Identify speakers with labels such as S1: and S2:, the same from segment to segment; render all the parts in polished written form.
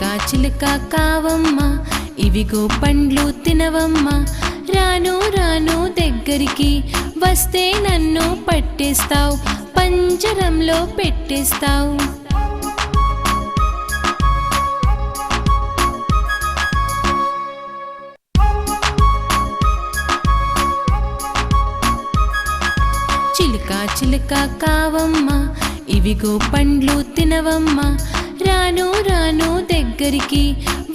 S1: చిలక కావమ్మ ఇవిగో పండ్లు తినవమ్మ రాను రాను దగ్గరికి వస్తే నన్ను పట్టేస్తావు పంజరంలో పెట్టేస్తావు చిలక కావమ్మ ఇవిగో పండ్లు తినవమ్మ రాను రాను దగ్గరికి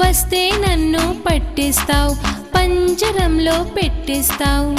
S1: వస్తే నన్ను పట్టేస్తావు పంజరంలో పెట్టేస్తావు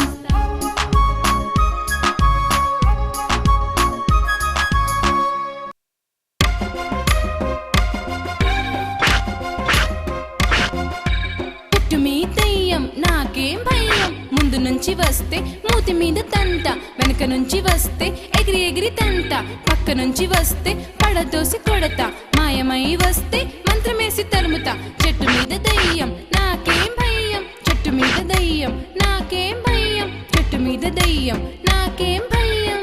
S1: పుట్టు మీ దెయ్యం నాకేం భయం ముందు నుంచి వస్తే మూతి మీద తంట వెనక నుంచి వస్తే ఎగిరి ఎగిరి తంట పక్క నుంచి వస్తే పడదోసి కొడతా మాయమై వస్తే మంత్రమేసి తరుముతా చెట్టు మీద దెయ్యం నాకేం భయం చెట్టు మీద దెయ్యం నాకేం భయం చెట్టు మీద దెయ్యం నాకేం భయం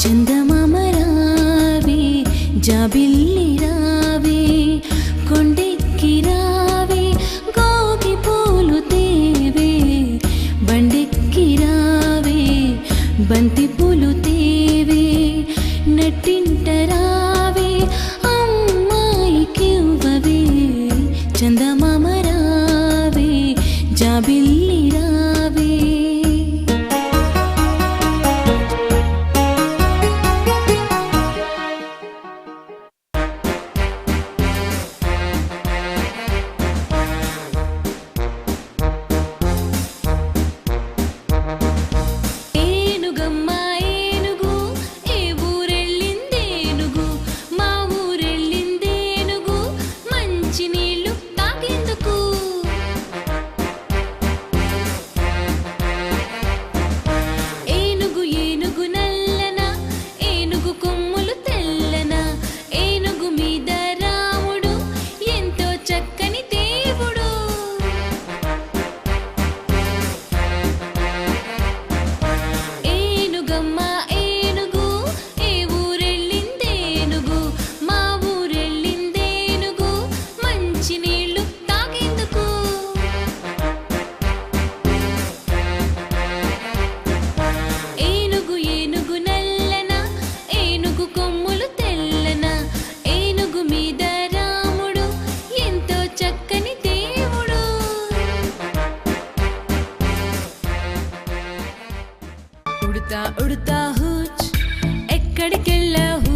S1: చందమామ రావే జాబిల్లి రావే కొండెక్కి రావే గోగి పూలు తేవే బండెక్కి రావే బంతి పూలు తేవే నట్టింట రావే అమ్మాయికి ఇవ్వవే చందమామ రావే జాబిల్లి రావే ఉడతా ఉడతా హూచ్ ఎక్కడికెళ్ళావు